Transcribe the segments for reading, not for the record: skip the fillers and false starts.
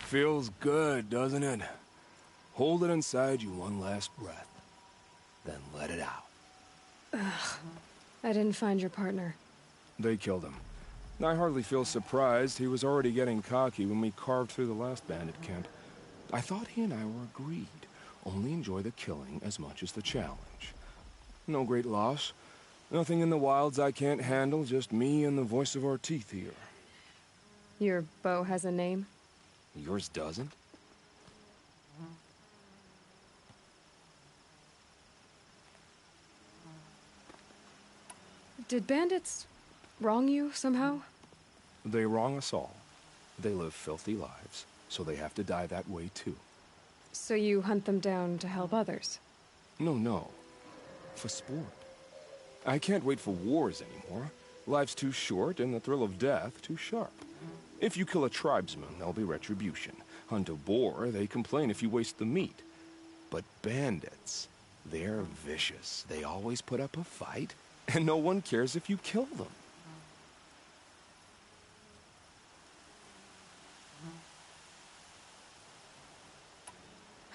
Feels good, doesn't it? Hold it inside you one last breath, then let it out. I didn't find your partner. They killed him. I hardly feel surprised. He was already getting cocky when we carved through the last bandit camp. I thought he and I were agreed. Only enjoy the killing as much as the challenge. No great loss. Nothing in the wilds I can't handle, just me and the voice of our teeth here. Your bow has a name? Yours doesn't? Did bandits wrong you somehow? They wrong us all. They live filthy lives, so they have to die that way too. So you hunt them down to help others? No. For sport. I can't wait for wars anymore. Life's too short and the thrill of death too sharp. If you kill a tribesman, there'll be retribution. Hunt a boar, they complain if you waste the meat. But bandits, they're vicious. They always put up a fight, and no one cares if you kill them.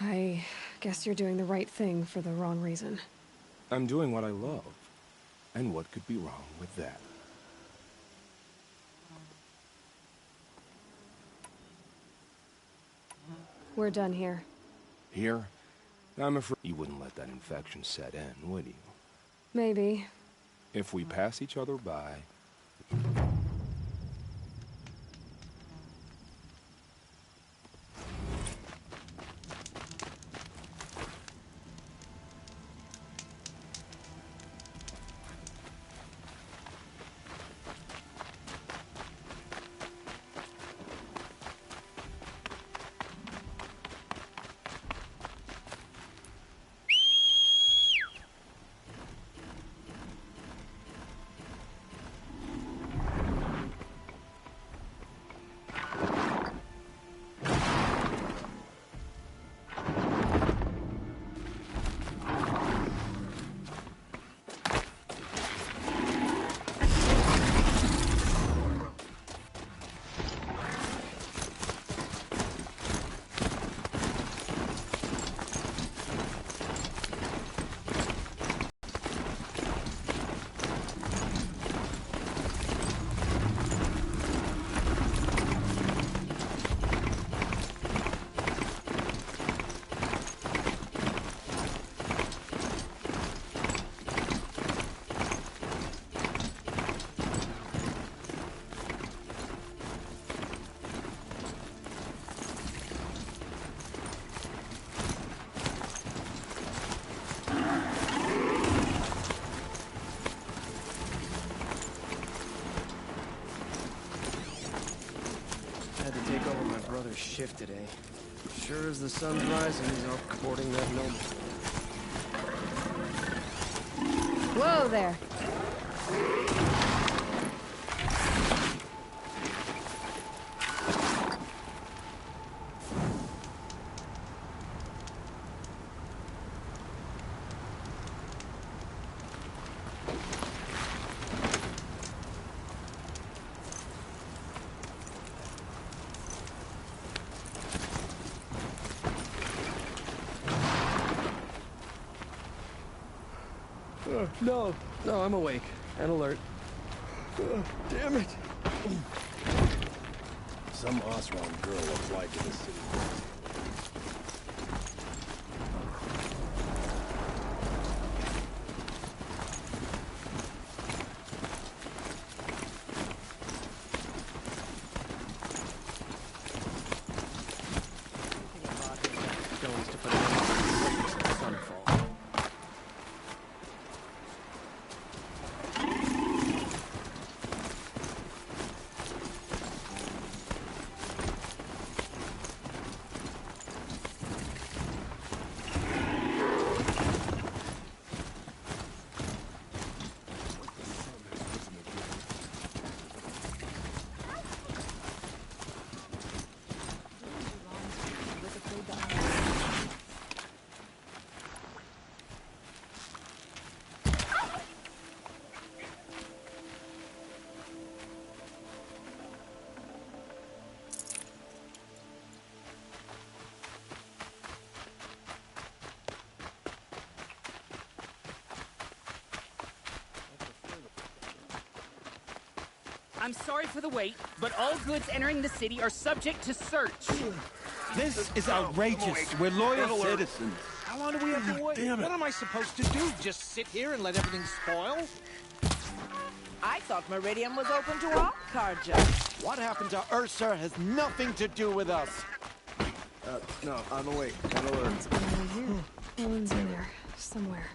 I guess you're doing the right thing for the wrong reason. I'm doing what I love. And what could be wrong with that? We're done here. Here? I'm afraid you wouldn't let that infection set in, would you? Maybe. If we pass each other by... Shift today. Sure as the sun's rising, he's off courting that gnome. Whoa there! No, I'm awake and alert. Damn it! Some Osron girl applied to the city. Stones to put it in the sunfall. I'm sorry for the wait, but all goods entering the city are subject to search. This is outrageous. We're loyal citizens. How long do we have to wait? What am I supposed to do? Just sit here and let everything spoil? I thought Meridian was open to all, Karja. What happened to Ursa has nothing to do with us. No, on the way. Gotta learn. It's been over here. Owen's in there, somewhere.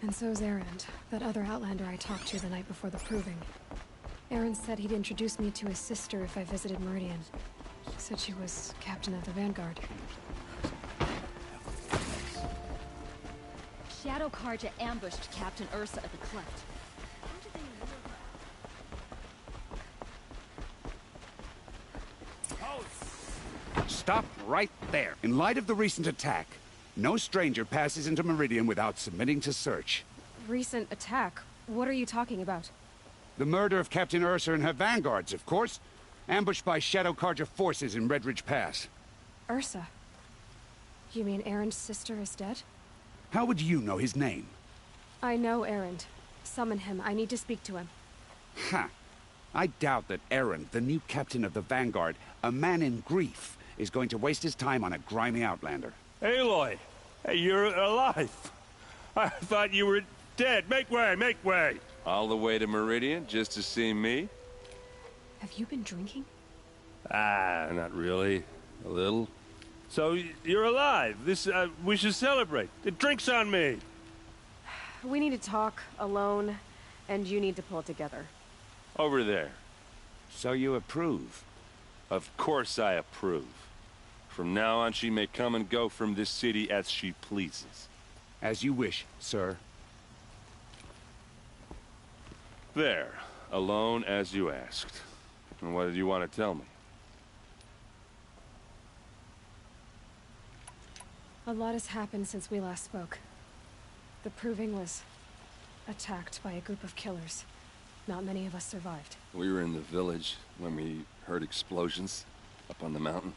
And so's Erend, that other Outlander I talked to the night before the proving. Erend said he'd introduce me to his sister if I visited Meridian. Said she was captain of the Vanguard. Shadow Karja ambushed Captain Ursa at the Cleft. Stop right there. In light of the recent attack, no stranger passes into Meridian without submitting to search. Recent attack? What are you talking about? The murder of Captain Ursa and her vanguards, of course. Ambushed by Shadow Karja forces in Redridge Pass. Ursa? You mean Erend's sister is dead? How would you know his name? I know Erend. Summon him. I need to speak to him. Ha! I doubt that Erend, the new captain of the Vanguard, a man in grief, is going to waste his time on a grimy outlander. Aloy! Hey, you're alive! I thought you were dead. Make way, make way! All the way to Meridian just to see me? Have you been drinking? Ah, not really. A little. So, you're alive. We should celebrate. The drink's on me. We need to talk, alone, and you need to pull it together. Over there. So you approve? Of course I approve. From now on, she may come and go from this city as she pleases. As you wish, sir. There. Alone as you asked. And what did you want to tell me? A lot has happened since we last spoke. The Proving was attacked by a group of killers. Not many of us survived. We were in the village when we heard explosions up on the mountain.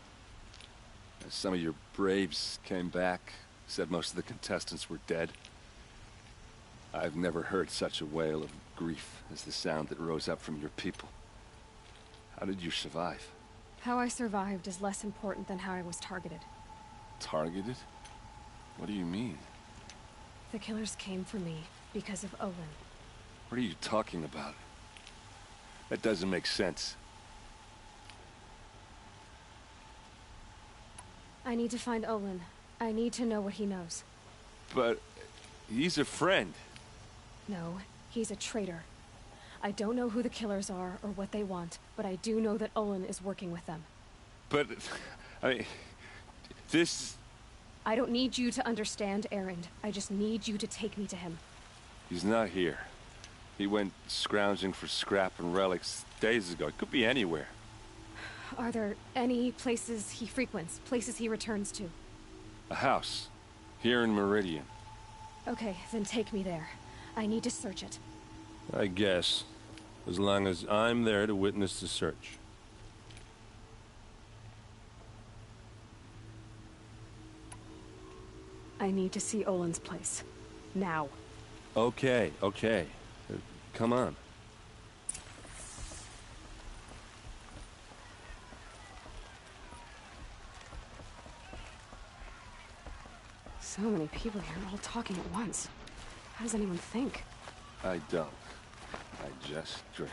Some of your braves came back, said most of the contestants were dead. I've never heard such a wail of grief as the sound that rose up from your people. How did you survive? How I survived is less important than how I was targeted. Targeted? What do you mean? The killers came for me because of Olin. What are you talking about? That doesn't make sense. I need to find Olin. I need to know what he knows. But he's a friend. No, he's a traitor. I don't know who the killers are or what they want, but I do know that Olin is working with them. But, I mean, this... I don't need you to understand, Erend. I just need you to take me to him. He's not here. He went scrounging for scrap and relics days ago. It could be anywhere. Are there any places he frequents? Places he returns to? A house. Here in Meridian. Okay, then take me there. I need to search it. I guess. As long as I'm there to witness the search. I need to see Olin's place. Now. Okay, okay. Come on. So many people here, all talking at once. How does anyone think? I don't. I just drink.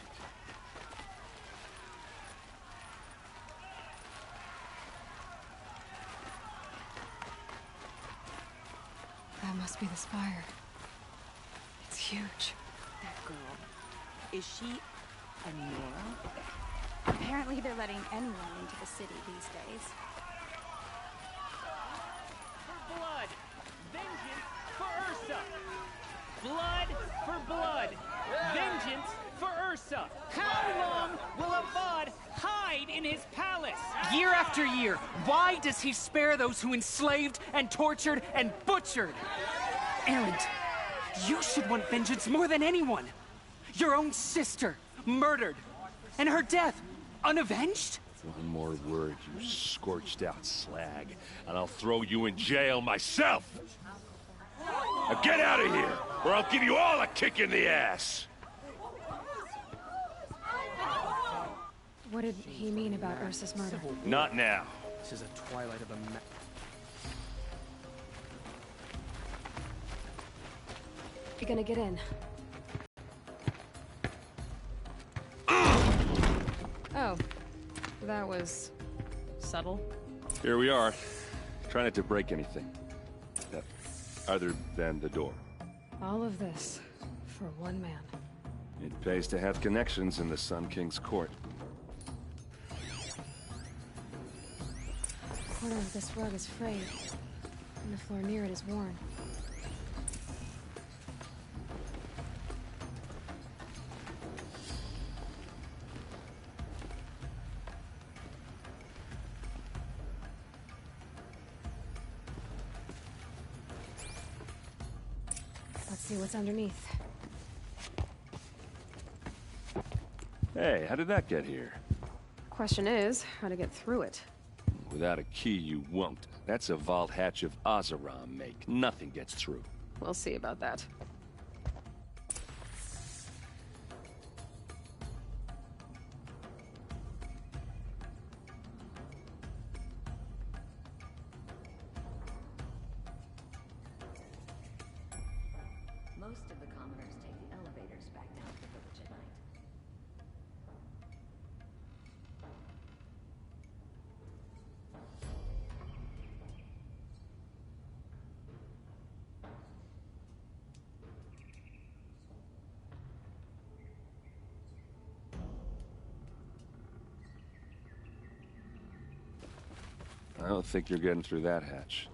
That must be the spire. It's huge. That girl. Is she a Nora? Apparently they're letting anyone into the city these days. For blood! Vengeance for Ursa! Blood for blood! Vengeance for Ursa! How long will Avad hide in his palace? Year after year, why does he spare those who enslaved and tortured and butchered? Erend, you should want vengeance more than anyone. Your own sister, murdered, and her death, unavenged? One more word, you scorched out slag, and I'll throw you in jail myself! Now get out of here, or I'll give you all a kick in the ass! What did he mean about Ursa's murder? Not now. This is a twilight of a You gonna get in? Oh, that was subtle. Here we are. Try not to break anything. Other than the door. All of this for one man. It pays to have connections in the Sun King's court. The corner of this rug is frayed, and the floor near it is worn. Let's see what's underneath. Hey, how did that get here? Question is, how to get through it. Without a key, you won't. That's a vault hatch of Oseram make. Nothing gets through. We'll see about that. Most of the commoners take the elevators back down to the village at night. I don't think you're getting through that hatch.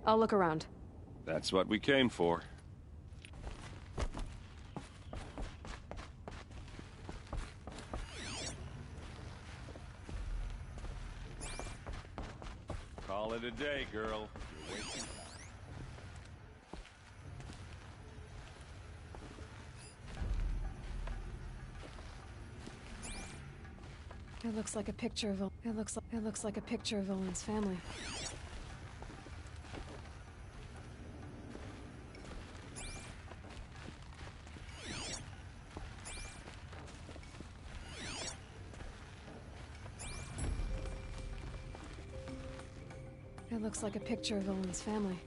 I'll look around. That's what we came for. Call it a day, girl. You're wasting time. It looks like a picture of it looks like a picture of Olin's family. It looks like a picture of Olin's family.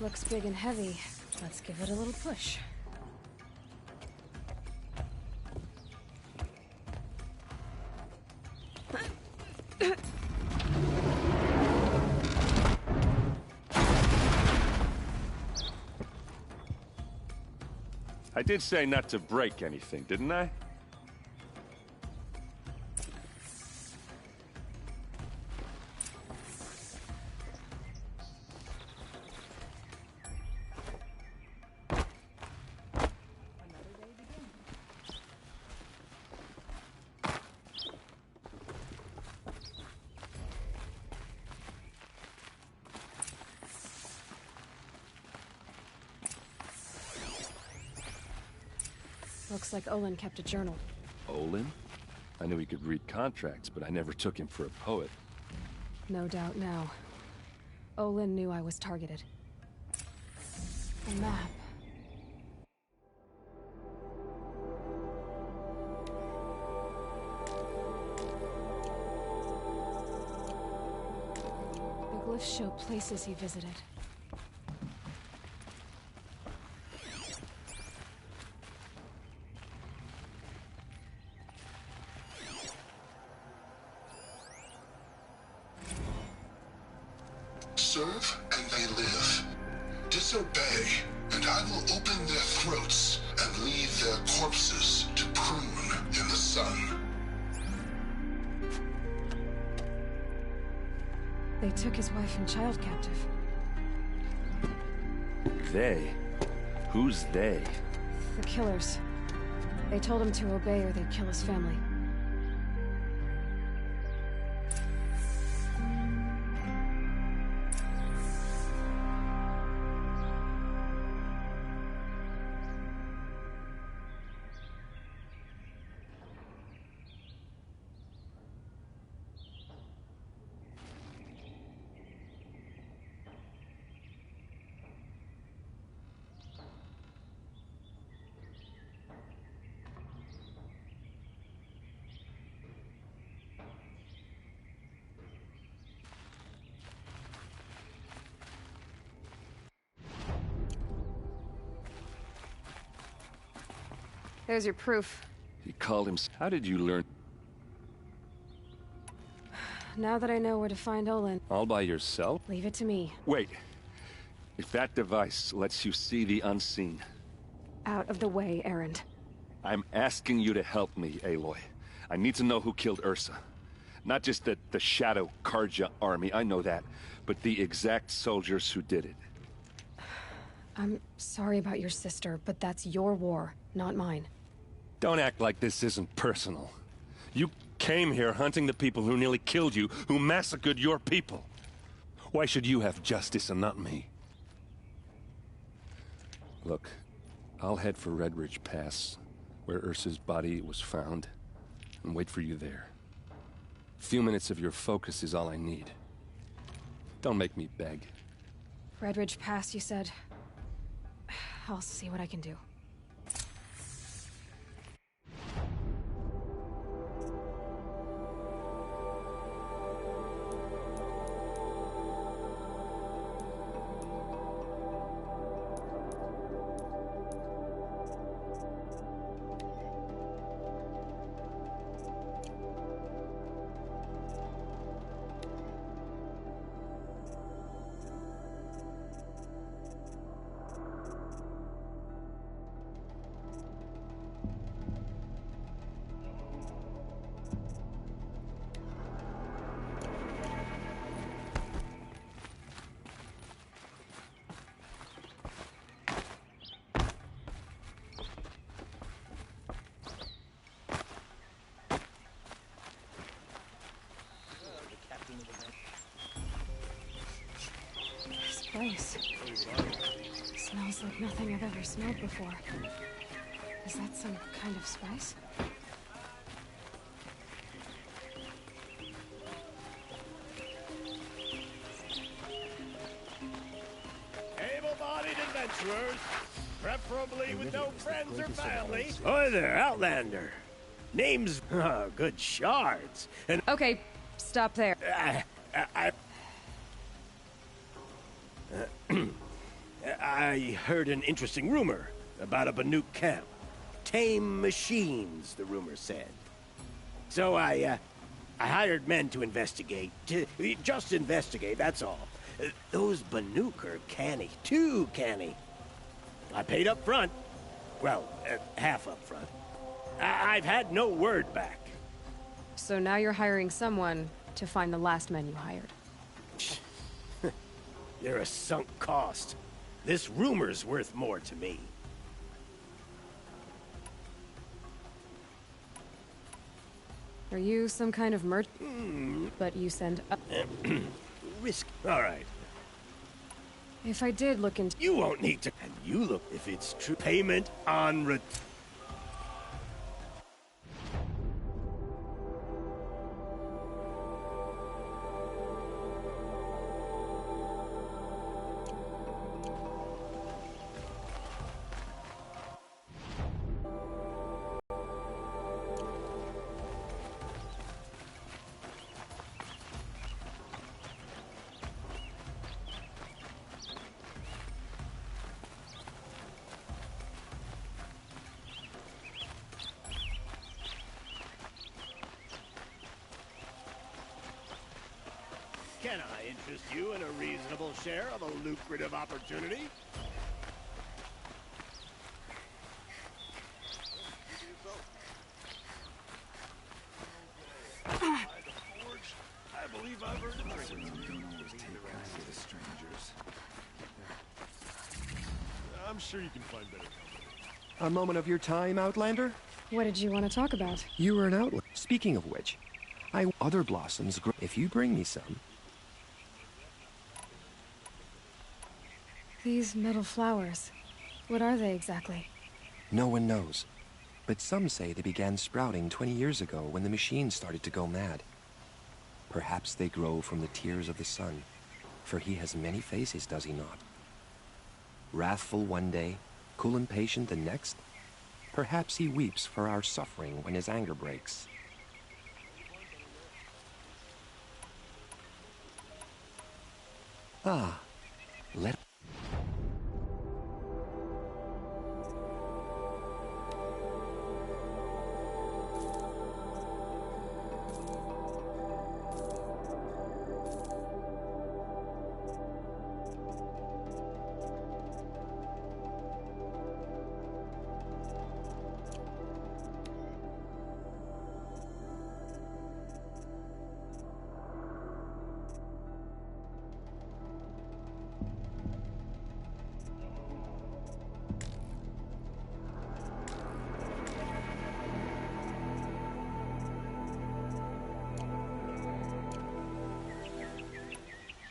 Looks big and heavy. Let's give it a little push. I did say not to break anything, didn't I? Looks like Olin kept a journal. Olin? I knew he could read contracts, but I never took him for a poet. No doubt now. Olin knew I was targeted. A map. The glyphs show places he visited. Serve and they live. Disobey, and I will open their throats and leave their corpses to prune in the sun. They took his wife and child captive. They? Who's they? The killers. They told him to obey or they'd kill his family. There's your proof. He called him... How did you learn? Now that I know where to find Olin... All by yourself? Leave it to me. Wait. If that device lets you see the unseen... Out of the way, Erend. I'm asking you to help me, Aloy. I need to know who killed Ursa. Not just the Shadow Karja army, I know that, but the exact soldiers who did it. I'm sorry about your sister, but that's your war, not mine. Don't act like this isn't personal. You came here hunting the people who nearly killed you, who massacred your people. Why should you have justice and not me? Look, I'll head for Redridge Pass, where Ursa's body was found, and wait for you there. A few minutes of your focus is all I need. Don't make me beg. Redridge Pass, you said? I'll see what I can do. Place. Smells like nothing I've ever smelled before. Is that some kind of spice? Able-bodied adventurers, preferably with no friends or family. Hi there, Outlander. Name's good shards. And okay, stop there. I heard an interesting rumor about a Banuk camp. Tame machines, the rumor said. So I hired men to investigate. Just investigate, that's all. Those Banuk are canny. Too canny. I paid up front. Well, half up front. I've had no word back. So now you're hiring someone to find the last men you hired. They're a sunk cost. This rumor's worth more to me. Are you some kind of merchant? But you send up... Risk. All right. If I did look into... You won't need to... And you look if it's true. Payment on return. Can I interest you in a reasonable share of a lucrative opportunity? I believe I've heard of I'm sure you can find better company. A moment of your time, Outlander? What did you want to talk about? You were an outlander. Speaking of which, other blossoms grow. If you bring me some. These metal flowers. What are they exactly? No one knows. But some say they began sprouting 20 years ago when the machines started to go mad. Perhaps they grow from the tears of the sun, for he has many faces, does he not? Wrathful one day, cool and patient the next. Perhaps he weeps for our suffering when his anger breaks. Ah, let...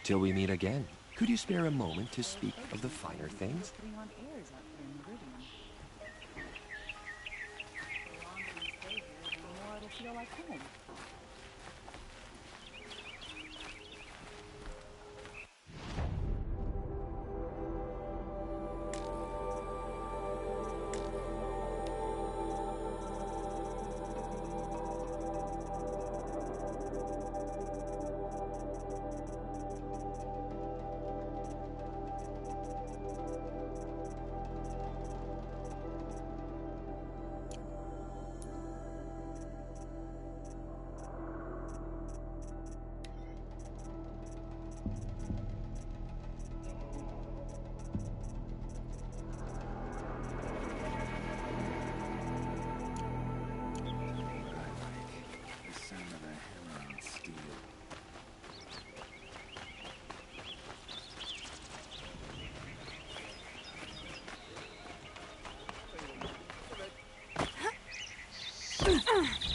Till we meet again, could you spare a moment to speak of the finer things?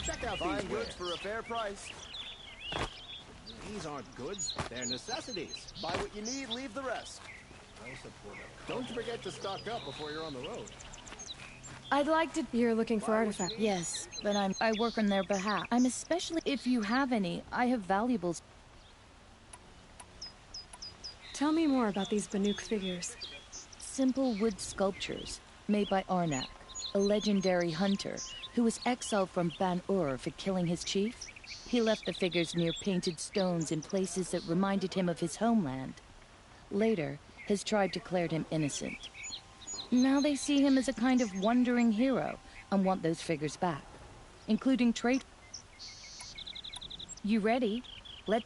Check out these goods for a fair price. These aren't goods, they're necessities. Buy what you need, leave the rest. Don't forget to stock up before you're on the road. I'd like to... You're looking for artifacts. Yes, but I work on their behalf. I'm especially... If you have any, I have valuables. Tell me more about these Banuk figures. Simple wood sculptures made by Arnak, a legendary hunter who was exiled from Ban-Ur for killing his chief. He left the figures near painted stones in places that reminded him of his homeland. Later, his tribe declared him innocent. Now they see him as a kind of wandering hero and want those figures back, including trade. You ready? Let...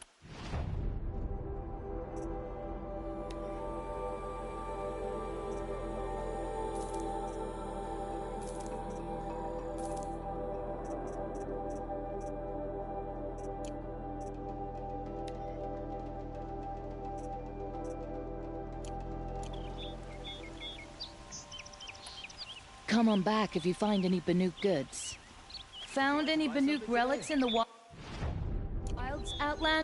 Come on back if you find any Banuk goods. Found any Banuk relics in the wilds, Outlander?